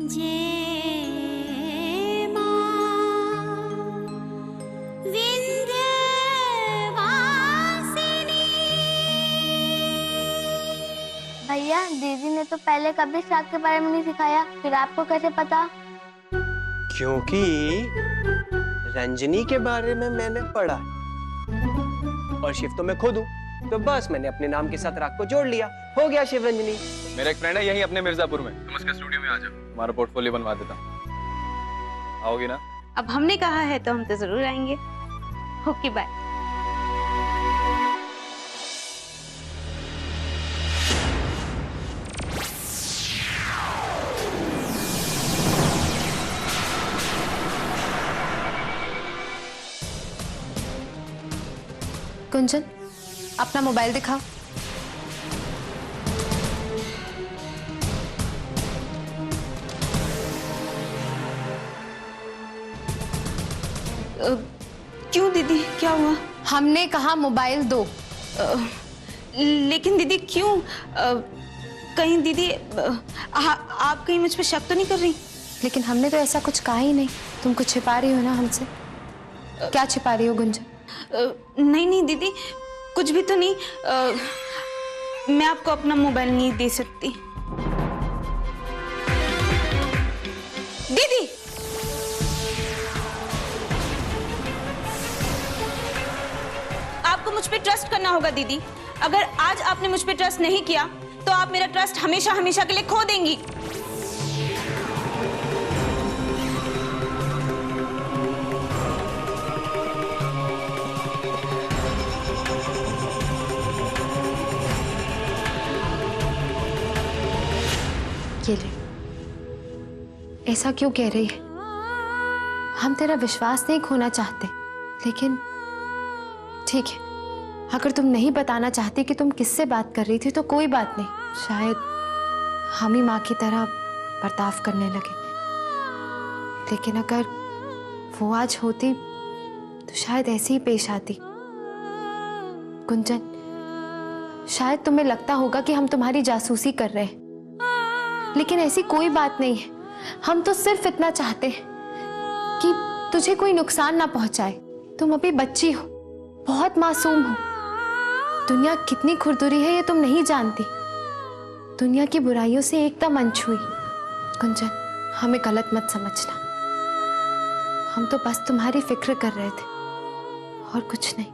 जय मां विंध्यवासिनी। भैया, दीदी ने तो पहले कभी साग के बारे में नहीं सिखाया, फिर आपको कैसे पता? क्योंकि रंजनी के बारे में मैंने पढ़ा और शिव तो मैं खुद हूँ, तो बस मैंने अपने नाम के साथ राग को जोड़ लिया, हो गया शिव रंजनी। मेरा एक फ्रेंड है यही अपने मिर्जापुर में, तुम उसके स्टूडियो में आ जाओ, हमारा पोर्टफोलियो बनवा देता हूँ। आओगी ना? अब हमने कहा है तो हम तो जरूर आएंगे। Okay bye. कुंजन, अपना मोबाइल दिखाओ। क्यों दीदी, क्या हुआ? हमने कहा मोबाइल दो। लेकिन दीदी क्यों? कहीं दीदी आप कहीं मुझ पे शक तो नहीं कर रही? लेकिन हमने तो ऐसा कुछ कहा ही नहीं। तुम कुछ छिपा रही हो ना हमसे? क्या छिपा रही हो गुंजन? नहीं नहीं दीदी, कुछ भी तो नहीं। मैं आपको अपना मोबाइल नहीं दे सकती। दीदी, आपको मुझ पे ट्रस्ट करना होगा दीदी। अगर आज आपने मुझ पे ट्रस्ट नहीं किया तो आप मेरा ट्रस्ट हमेशा हमेशा के लिए खो देंगी। ये ले। ऐसा क्यों कह रही है? हम तेरा विश्वास नहीं खोना चाहते, लेकिन ठीक है, अगर तुम नहीं बताना चाहती कि तुम किससे बात कर रही थी तो कोई बात नहीं। शायद हम ही माँ की तरह बर्ताव करने लगे, लेकिन अगर वो आज होती तो शायद ऐसे ही पेश आती। कुंजन, शायद तुम्हें लगता होगा कि हम तुम्हारी जासूसी कर रहे हैं, लेकिन ऐसी कोई बात नहीं है। हम तो सिर्फ इतना चाहते हैं कि तुझे कोई नुकसान ना पहुंचाए। तुम अभी बच्ची हो, बहुत मासूम हो। दुनिया कितनी खुरदुरी है ये तुम नहीं जानती। दुनिया की बुराइयों से एकदम अनछुई। कुंजन, हमें गलत मत समझना। हम तो बस तुम्हारी फिक्र कर रहे थे और कुछ नहीं।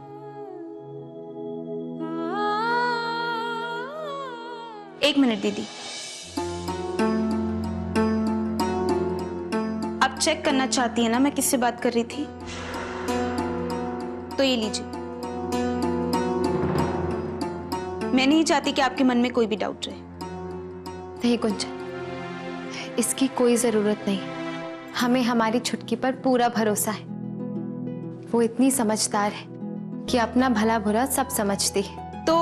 एक मिनट दीदी, आप चेक करना चाहती है ना मैं किससे बात कर रही थी? तो ये लीजिए। मैं नहीं चाहती कि आपके मन में कोई भी डाउट रहे। नहीं कुंजन, इसकी कोई जरूरत नहीं। हमें हमारी छुटकी पर पूरा भरोसा है। वो इतनी समझदार है कि अपना भला बुरा सब समझती है। तो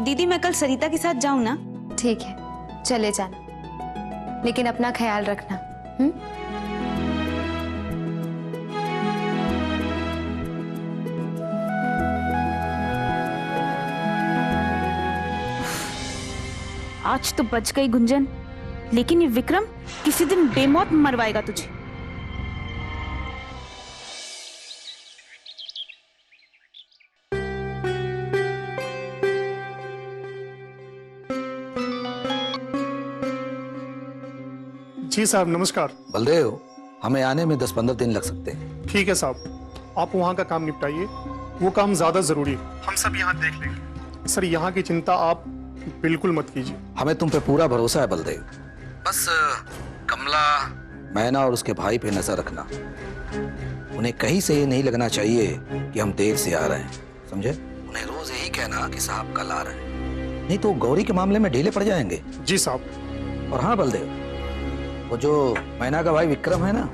दीदी, मैं कल सरिता के साथ जाऊं ना? ठीक है, चले जाना, लेकिन अपना ख्याल रखना। आज तो बच गई गुंजन, लेकिन ये विक्रम किसी दिन बेमौत मरवाएगा तुझे। जी साहब, नमस्कार। बलदेव, हमें आने में 10-15 दिन लग सकते हैं। ठीक है साहब, आप वहाँ का काम निपटाइए, वो काम ज्यादा जरूरी है। हम सब यहाँ देख लेंगे। सर, यहाँ की चिंता आप बिल्कुल मत कीजिए। हमें तुम पे पूरा भरोसा है बलदेव। बस कमला, मैना और उसके भाई पे नजर रखना। उन्हें कहीं से ये नहीं लगना चाहिए कि हम देर से आ रहे हैं, समझे? उन्हें रोज यही कहना कि साहब कल आ रहे हैं, नहीं तो गौरी के मामले में ढीले पड़ जाएंगे। जी साहब। और हाँ बलदेव, वो जो मैना का भाई विक्रम है ना,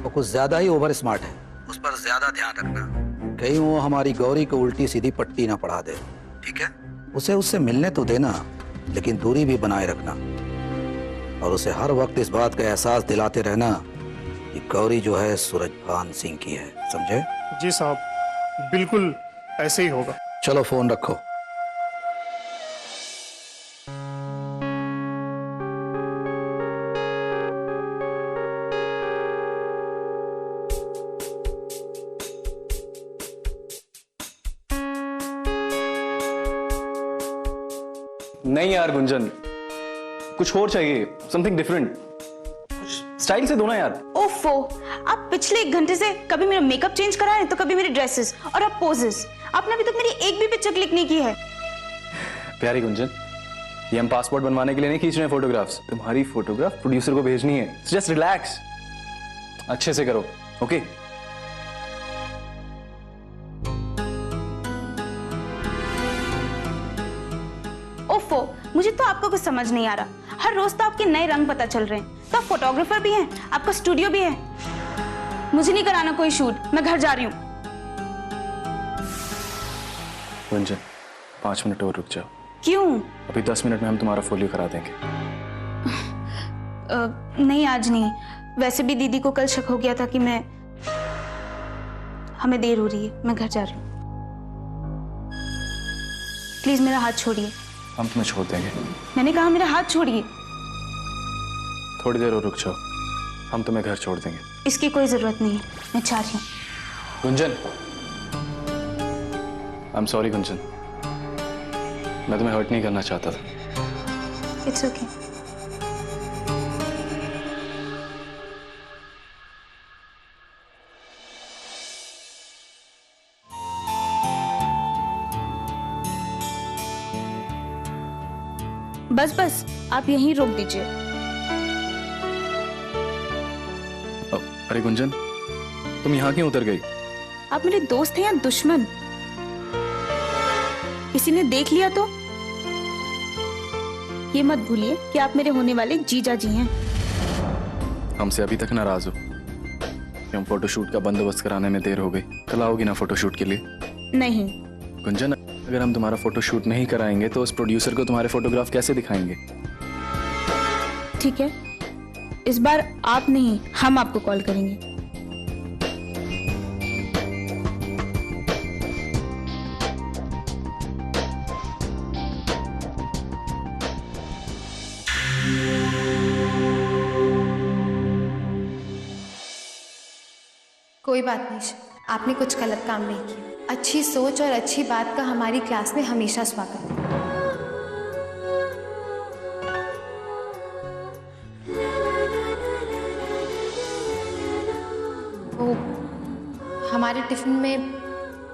वो कुछ ज्यादा ही ओवर स्मार्ट है, उस पर ज्यादा ध्यान रखना। कहीं वो हमारी गौरी को उल्टी सीधी पट्टी ना पढ़ा दे, ठीक है? उसे उससे मिलने तो देना, लेकिन दूरी भी बनाए रखना, और उसे हर वक्त इस बात का एहसास दिलाते रहना कि गौरी जो है सूरजभान सिंह की है, समझे? जी साहब, बिल्कुल ऐसे ही होगा। चलो फोन रखो। नहीं यार गुंजन, कुछ और चाहिए, समथिंग डिफरेंट। स्टाइल से दो ना यार। ओफो, आप पिछले 1 घंटे से कभी मेरा मेकअप चेंज करा है तो कभी मेरे ड्रेसेस, और अब पोजेस। आपने अभी तक मेरी एक भी पिक्चर क्लिक नहीं की है। प्यारी गुंजन, ये हम पासपोर्ट बनवाने के लिए नहीं खींच रहे हैं फोटोग्राफ्स। तुम्हारी फोटोग्राफ प्रोड्यूसर को भेजनी है। जस्ट रिलैक्स, अच्छे से करो, ओके? ओफो, मुझे तो आपका कुछ समझ नहीं आ रहा। हर रोज तो आपके नए रंग पता चल रहे हैं। तो आप फोटोग्राफर भी हैं, आपका स्टूडियो भी है। मुझे नहीं कराना कोई शूट, मैं घर जा रही हूँ। गुंजन, 5 मिनट और रुक जाओ। क्यों? अभी 10 मिनट में हम तुम्हारा फोलियो करा देंगे। नहीं, आज नहीं। वैसे भी दीदी को कल शक हो गया था कि हमें देर हो रही है, मैं घर जा रही हूँ। प्लीज मेरा हाथ छोड़िए। हम तुम्हें छोड़ देंगे। मैंने कहा मेरा हाथ छोड़िए। थोड़ी देर और रुक जाओ, हम तुम्हें घर छोड़ देंगे। इसकी कोई जरूरत नहीं है, मैं चाह रही हूँ। Gunjan, I am sorry Gunjan, मैं तुम्हें हर्ट नहीं करना चाहता था। It's okay. बस बस, आप यहीं रोक दीजिए। अरे गुंजन, तुम यहाँ क्यों उतर गई? आप मेरे दोस्त हैं या दुश्मन? किसी ने देख लिया तो? ये मत भूलिए कि आप मेरे होने वाले जीजा जी हैं। हमसे अभी तक नाराज हो कि हम फोटोशूट का बंदोबस्त कराने में देर हो गई। कल आओगी ना फोटोशूट के लिए? नहीं। गुंजन, अगर हम तुम्हारा फोटोशूट नहीं कराएंगे तो उस प्रोड्यूसर को तुम्हारे फोटोग्राफ कैसे दिखाएंगे? ठीक है, इस बार आप नहीं, हम आपको कॉल करेंगे। कोई बात नहीं, आपने कुछ गलत काम नहीं किया। अच्छी सोच और अच्छी बात का हमारी क्लास में हमेशा स्वागत है। वो हमारे टिफिन में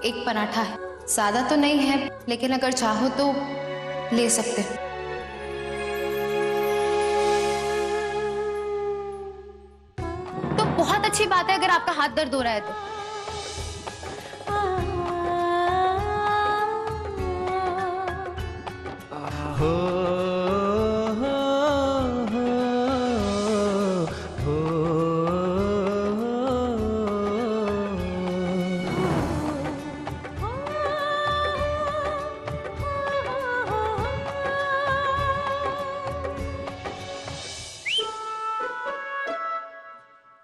एक पराठा है, ज़्यादा तो नहीं है, लेकिन अगर चाहो तो ले सकते हो। तो बहुत अच्छी बात है अगर आपका हाथ दर्द हो रहा है तो।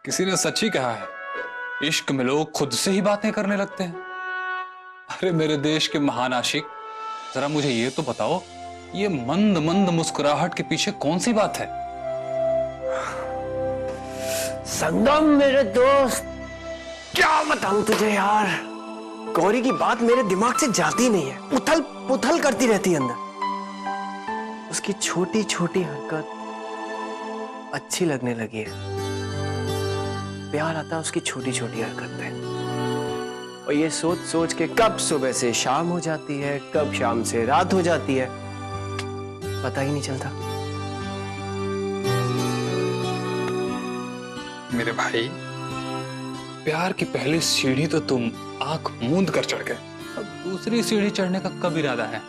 किसी ने सच ही कहा है, इश्क में लोग खुद से ही बातें करने लगते हैं। अरे मेरे देश के महान आशिक, जरा मुझे ये तो बताओ, ये मंद मंद मुस्कुराहट के पीछे कौन सी बात है? संगम मेरे दोस्त, क्या बताऊं तुझे यार, गौरी की बात मेरे दिमाग से जाती नहीं है, उथल पुथल करती रहती है अंदर। उसकी छोटी छोटी हरकत अच्छी लगने लगी है। प्यार आता है उसकी छोटी छोटी हरकत पे, और ये सोच सोच के कब सुबह से शाम हो जाती है, कब शाम से रात हो जाती है, पता ही नहीं चलता। मेरे भाई, प्यार की पहली सीढ़ी तो तुम आंख मूंद कर चढ़ गए, अब दूसरी सीढ़ी चढ़ने का कब इरादा है?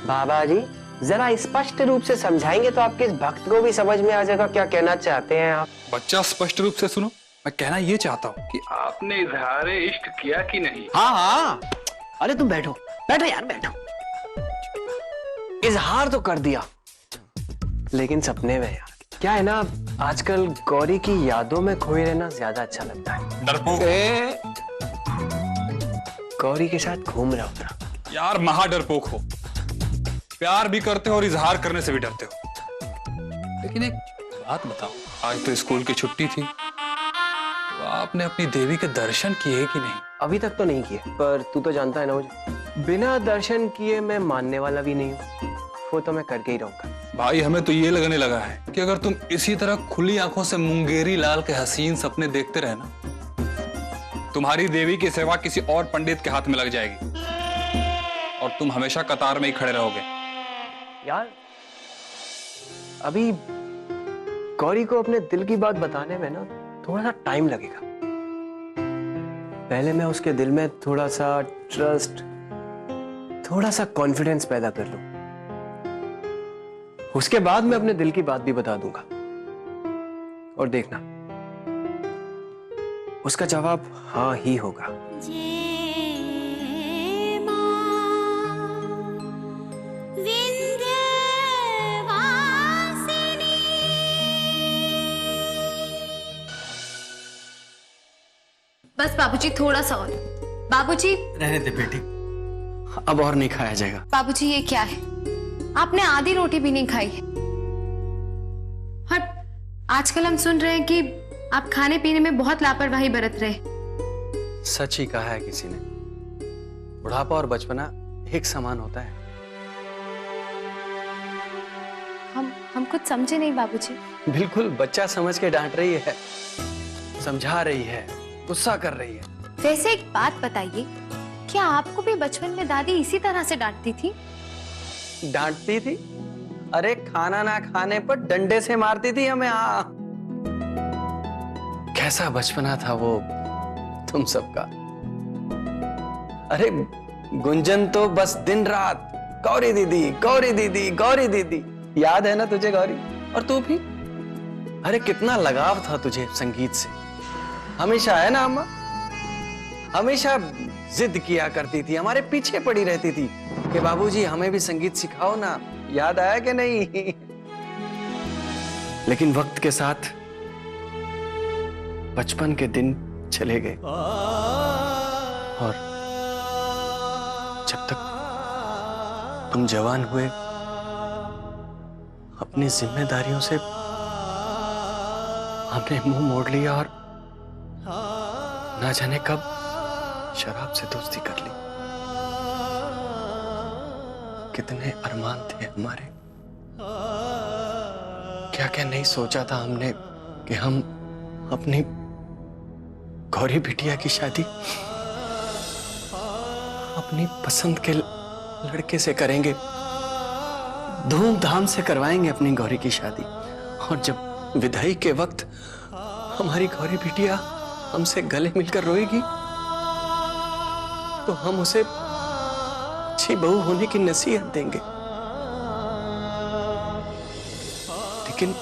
बाबा जी, जरा स्पष्ट रूप से समझाएंगे तो आपके इस भक्त को भी समझ में आ जाएगा क्या कहना चाहते हैं आप। बच्चा, स्पष्ट रूप से सुनो, मैं कहना ये चाहता हूँ कि आपने इजहार इश्क किया कि नहीं? हाँ हाँ, अरे तुम बैठो बैठो यार बैठो। इजहार तो कर दिया, लेकिन सपने में यार। क्या है ना, आजकल गौरी की यादों में खोए रहना ज्यादा अच्छा लगता है। डरपोक। गौरी के साथ घूम रहा होता। यार महा डरपोक हो, प्यार भी करते हो और इजहार करने से भी डरते हो। लेकिन एक बात बताओ, आज तो स्कूल की छुट्टी थी, तो आपने अपनी देवी के दर्शन किए कि नहीं? अभी तक तो नहीं किए, पर तू तो जानता है ना मुझे, बिना दर्शन किए मैं मानने वाला भी नहीं हूँ। वो तो मैं करके ही रहूंगा। भाई हमें तो ये लगने लगा है कि अगर तुम इसी तरह खुली आंखों से मुंगेरी लाल के हसीन सपने देखते रहे ना, तुम्हारी देवी की सेवा किसी और पंडित के हाथ में लग जाएगी और तुम हमेशा कतार में ही खड़े रहोगे। यार अभी गौरी को अपने दिल की बात बताने में ना थोड़ा सा टाइम लगेगा। पहले मैं उसके दिल में थोड़ा सा ट्रस्ट, थोड़ा सा कॉन्फिडेंस पैदा कर लूं, उसके बाद मैं अपने दिल की बात भी बता दूंगा और देखना उसका जवाब हाँ ही होगा। जय मां विंध्यवासिनी। बस बाबूजी, थोड़ा सा और। बाबूजी। रहने दे बेटी, अब और नहीं खाया जाएगा। बाबूजी ये क्या है? आपने आधी रोटी भी नहीं खाई है। और आजकल हम सुन रहे हैं कि आप खाने पीने में बहुत लापरवाही बरत रहे। सच ही कहा है किसी ने, बुढ़ापा और बचपना एक समान होता है। हम कुछ समझे नहीं बाबूजी। बिल्कुल बच्चा समझ के डांट रही है, समझा रही है, गुस्सा कर रही है। वैसे एक बात बताइए, क्या आपको भी बचपन में दादी इसी तरह से डांटती थी? डांटती थी? अरे खाना ना खाने पर डंडे से मारती थी हमें। हाँ, कैसा बचपना था वो तुम सबका। अरे गुंजन तो बस दिन रात गौरी दीदी, गौरी दीदी, गौरी दीदी। याद है ना तुझे गौरी? और तू भी? अरे कितना लगाव था तुझे संगीत से। हमेशा, है ना अम्मा? हमेशा जिद किया करती थी, हमारे पीछे पड़ी रहती थी कि बाबूजी हमें भी संगीत सिखाओ ना। याद आया कि नहीं? लेकिन वक्त के साथ बचपन के दिन चले गए और जब तक तुम जवान हुए, अपनी जिम्मेदारियों से हमने मुंह मोड़ लिया और ना जाने कब शराब से दोस्ती कर ली। कितने अरमान थे हमारे, क्या क्या नहीं सोचा था हमने कि हम अपनी गौरी बिटिया की शादी अपनी पसंद के लड़के से करेंगे, धूमधाम से करवाएंगे अपनी गौरी की शादी। और जब विदाई के वक्त हमारी गौरी बिटिया हमसे गले मिलकर रोएगी तो हम उसे अच्छी बहू होने की नसीहत देंगे। लेकिन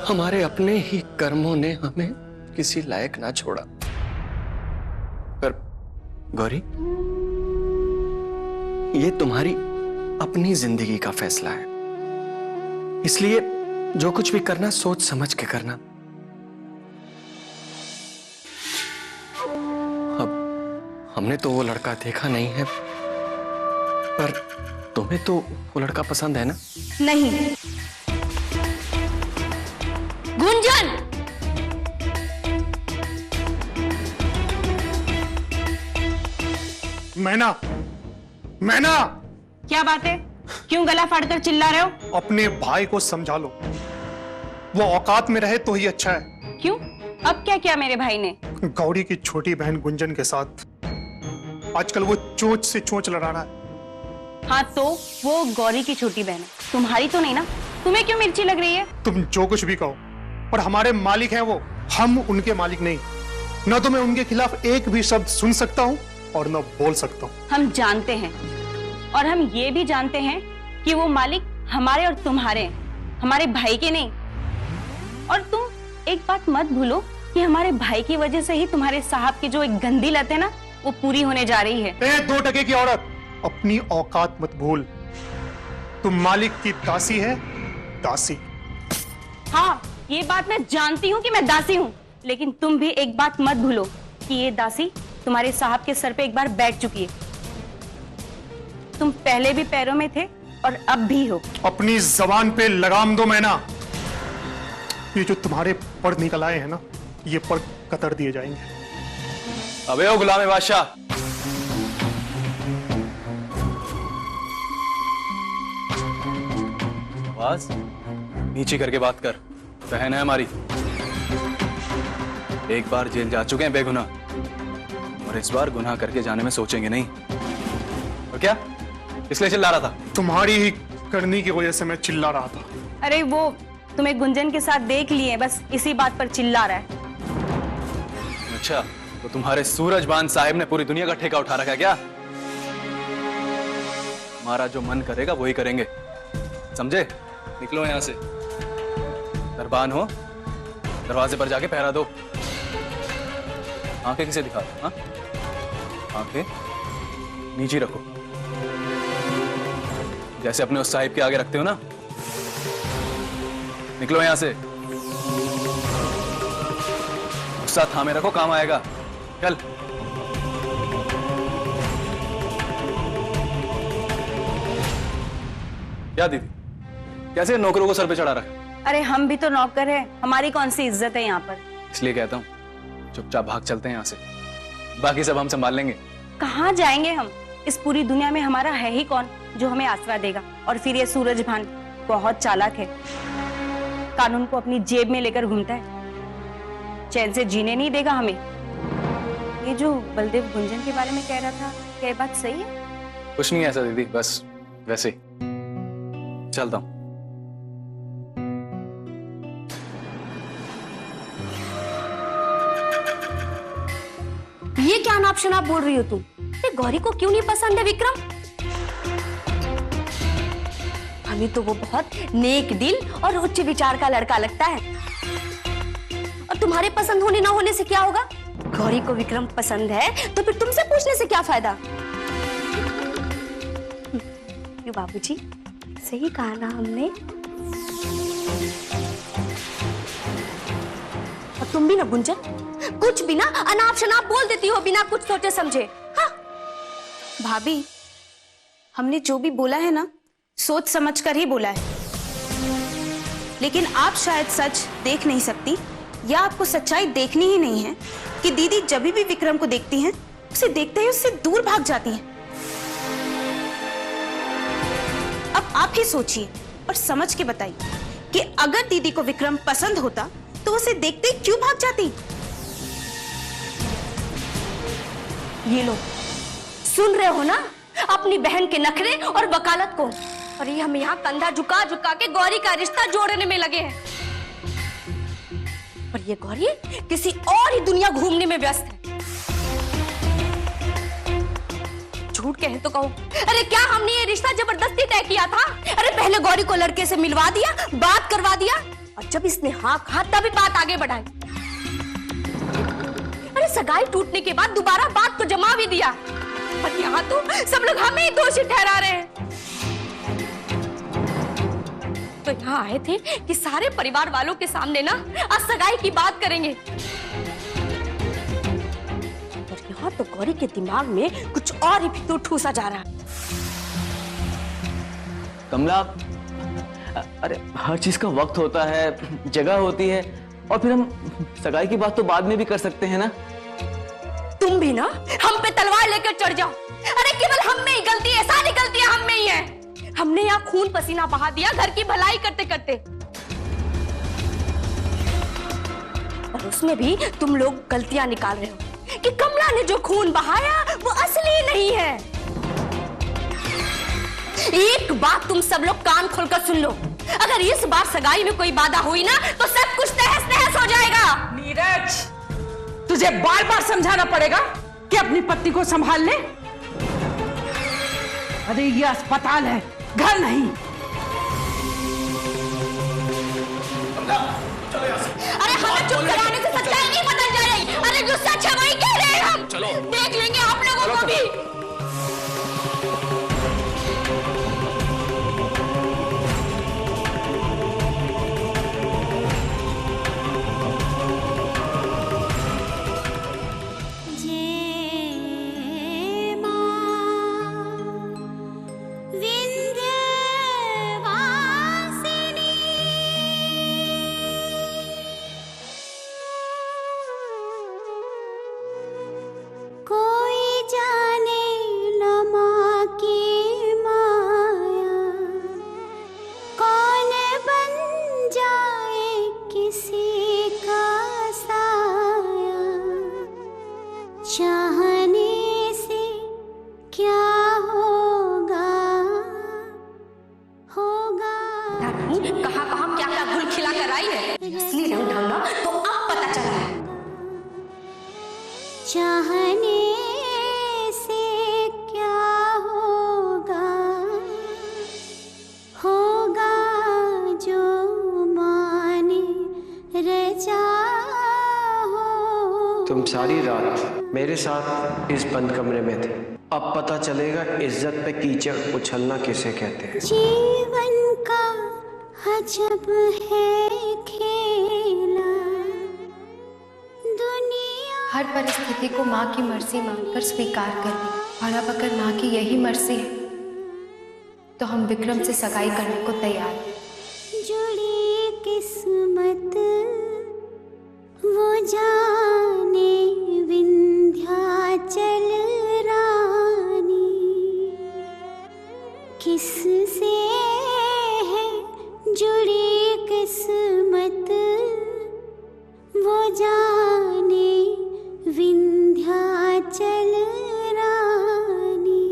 हमारे अपने ही कर्मों ने हमें किसी लायक ना छोड़ा। पर गौरी, ये तुम्हारी अपनी जिंदगी का फैसला है, इसलिए जो कुछ भी करना सोच समझ के करना। अब हमने तो वो लड़का देखा नहीं है, पर तुम्हें तो वो लड़का पसंद है ना? नहीं। गुंजन! मैना, मैना! क्या बात है? क्यों गला फाड़कर चिल्ला रहे हो? अपने भाई को समझा लो, वो औकात में रहे तो ही अच्छा है। क्यों? अब क्या किया मेरे भाई ने? गौरी की छोटी बहन गुंजन के साथ आजकल वो चोंच से चोंच लड़ा रहा है। हाँ तो वो गौरी की छोटी बहन है, तुम्हारी तो नहीं ना। तुम्हें क्यों मिर्ची लग रही है? तुम जो कुछ भी कहो, पर हमारे मालिक हैं वो, हम उनके मालिक नहीं। न तो मैं उनके खिलाफ एक भी शब्द सुन सकता हूँ और न बोल सकता हूँ। हम जानते हैं, और हम ये भी जानते हैं कि वो मालिक हमारे और तुम्हारे हैं, हमारे भाई के नहीं। और तुम एक बात मत भूलो कि हमारे भाई की वजह से ही तुम्हारे साहब की जो एक गंदी लत है ना, वो पूरी होने जा रही है। 2 टके की औरत, अपनी औकात मत भूल। तुम मालिक की दासी है, दासी। हाँ, ये बात मैं जानती हूँ कि मैं दासी हूँ, लेकिन तुम भी एक बात मत भूलो कि ये दासी तुम्हारे साहब के सर पे एक बार बैठ चुकी है। तुम पहले भी पैरों में थे और अब भी हो। अपनी जबान पे लगाम दो मैना। ये जो तुम्हारे पढ़ निकल आए हैं ना, ये पढ़ कतर दिए जाएंगे। अबे ओ गुलाम बादशाह, आवाज नीचे करके बात कर, बहन है हमारी। एक बार जेल जा चुके हैं बेगुनाह, और इस बार गुनाह करके जाने में सोचेंगे नहीं। और क्या इसलिए चिल्ला रहा था? तुम्हारी ही करनी की वजह से मैं चिल्ला रहा था। अरे वो तुम्हें गुंजन के साथ देख लिए, बस इसी बात पर चिल्ला रहा है। अच्छा, तो तुम्हारे सूरजबान साहिब ने पूरी दुनिया का ठेका उठा रखा है क्या? हमारा जो मन करेगा वही करेंगे, समझे? निकलो यहां से। दरबान हो, दरवाजे पर जाके पहरा दो। आंखें किसे दिखा दो? हाँ, आंखें नीचे रखो, जैसे अपने उस साहिब के आगे रखते हो ना। निकलो यहां से। गुस्सा थामे रखो, काम आएगा। चल। क्या दीदी, कैसे नौकरों को सर पे चढ़ा रखा? अरे हम भी तो नौकर हैं, हमारी कौन सी इज्जत है यहाँ पर? इसलिए कहता हूँ चुपचाप भाग चलते हैं यहाँ से, बाकी सब हम संभाल लेंगे। कहाँ जाएंगे हम? इस पूरी दुनिया में हमारा है ही कौन जो हमें आसरा देगा? और फिर ये सूरजभान बहुत चालाक है, कानून को अपनी जेब में लेकर घूमता है, चैन से जीने नहीं देगा हमें। ये जो बलदेव गुंजन के बारे में कह रहा था, क्या बात सही है? कुछ नहीं ऐसा दीदी, बस वैसे ही। चलता हूँ। ये क्या नाप शनाप बोल रही हो तुम? ये गौरी को क्यों नहीं पसंद है विक्रम? हमें तो वो बहुत नेक दिल और उच्च विचार का लड़का लगता है। और तुम्हारे पसंद होने ना होने से क्या होगा? गौरी को विक्रम पसंद है तो फिर तुमसे पूछने से क्या फायदा? क्यों बाबूजी, सही कहा ना हमने? और तुम भी ना गुंजन, कुछ भी ना अनाप शनाप बोल देती हो बिना कुछ सोचे समझे। हाँ? भाभी, हमने जो भी बोला है ना, सोच समझ कर ही बोला है। लेकिन आप शायद सच देख नहीं सकती, या आपको सच्चाई देखनी ही नहीं है कि दीदी जब भी विक्रम को देखती हैं, उसे देखते ही उससे दूर भाग जाती हैं। अब आप ही सोचिए और समझ के बताइए कि अगर दीदी को विक्रम पसंद होता तो उसे देखते ही क्यों भाग जाती? ये लो, सुन रहे हो ना अपनी बहन के नखरे और वकालत को? और ये हम यहाँ कंधा झुका झुका के गौरी का रिश्ता जोड़ने में लगे हैं। और ये गौरी किसी और ही दुनिया घूमने में व्यस्त है। झूठ कहे तो कहो, अरे क्या हमने ये रिश्ता जबरदस्ती तय किया था? अरे पहले गौरी को लड़के से मिलवा दिया, बात करवा दिया, और जब इसने हाँ कहा तभी बात आगे बढ़ाई। अरे सगाई टूटने के बाद दोबारा बात को जमा भी दिया, और यहाँ तो सब लोग हमें ही दोषी ठहरा रहे हैं। तो यहाँ आए थे कि सारे परिवार वालों के सामने ना आज सगाई की बात करेंगे। और यहाँ तो गौरी के दिमाग में कुछ और ही फितूर ठूसा जा रहा है। कमला, अरे हर चीज का वक्त होता है, जगह होती है, और फिर हम सगाई की बात तो बाद में भी कर सकते हैं ना। तुम भी ना हम पे तलवार लेकर चढ़ जाओ। अरे केवल हम में ही गलती है, सारी गलतियां हम में ही है। हमने यहाँ खून पसीना बहा दिया घर की भलाई करते करते, और उसमें भी तुम लोग गलतियां निकाल रहे हो कि कमला ने जो खून बहाया वो असली नहीं है। एक बात तुम सब लोग कान खोलकर सुन लो, अगर इस बार सगाई में कोई बाधा हुई ना तो सब कुछ तहस नहस हो जाएगा। नीरज, तुझे बार बार समझाना पड़ेगा कि अपनी पत्नी को संभाल ले। अरे ये अस्पताल है, घर नहीं। अरे हमें चुप कराने से सच्चाई नहीं बदल जाएगी। अरे जो सच है वही कह रहे हैं हम। चलो देख लेंगे आप लोगों को भी। किसी का साया, चाहने से क्या होगा, होगा। कहाँ कहाँ क्या क्या घुल खिला कर आई है, असली रंग ढंगा तो अब पता चला है। चाहने से क्या होगा, होगा जो माने रजा हो। तुम सारी रात मेरे साथ इस बंद कमरे में थे, अब पता चलेगा इज्जत पे कीचड़ उछलना किसे कहते हैं। जीवन का अजब है खेला, दुनिया हर परिस्थिति को माँ की मर्जी मानकर स्वीकार कर ली, और अब अगर माँ की यही मर्जी है तो हम विक्रम से सगाई करने को तैयार हैं। जुड़ी किस्मत वो जाने विंध्याचल रानी, किससे है जुड़ी किस्मत वो जाने विंध्याचल रानी।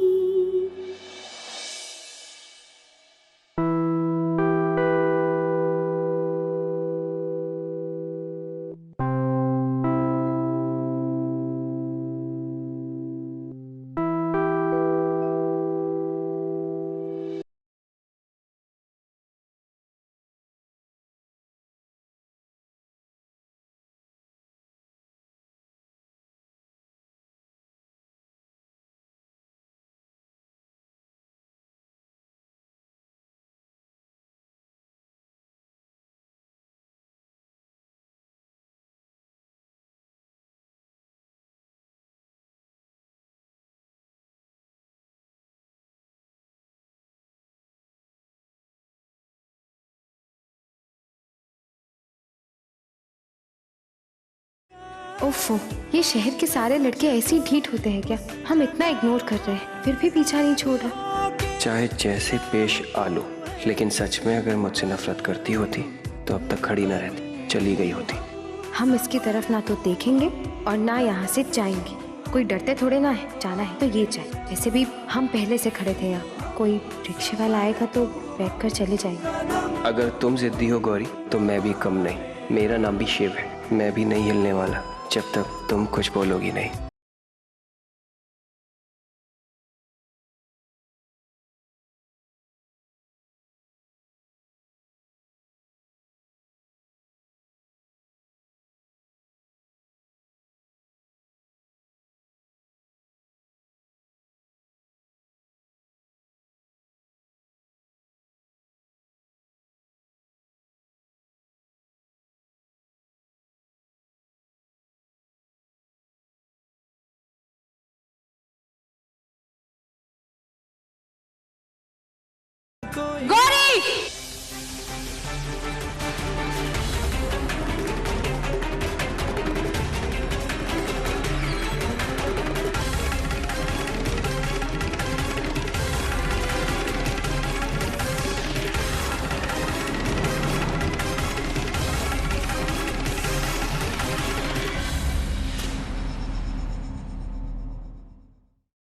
ओफो, ये शहर के सारे लड़के ऐसे ही ढीठ होते हैं क्या? हम इतना इग्नोर कर रहे हैं फिर भी पीछा नहीं छोड़ रहा। चाहे जैसे पेश आ लो, लेकिन सच में अगर मुझसे नफरत करती होती तो अब तक खड़ी ना रहती, चली गई होती। हम इसकी तरफ ना तो देखेंगे और ना यहाँ से जाएंगे। कोई डरते थोड़े ना है, जाना है तो ये जाए। वैसे भी हम पहले से खड़े थे यहाँ, कोई रिक्शे वाला आएगा तो बैठ कर चले जाएंगे। अगर तुम जिद्दी हो गौरी तो मैं भी कम नहीं। मेरा नाम भी शिव है, मैं भी नहीं हिलने वाला जब तक तुम कुछ बोलोगी नहीं। गौरी!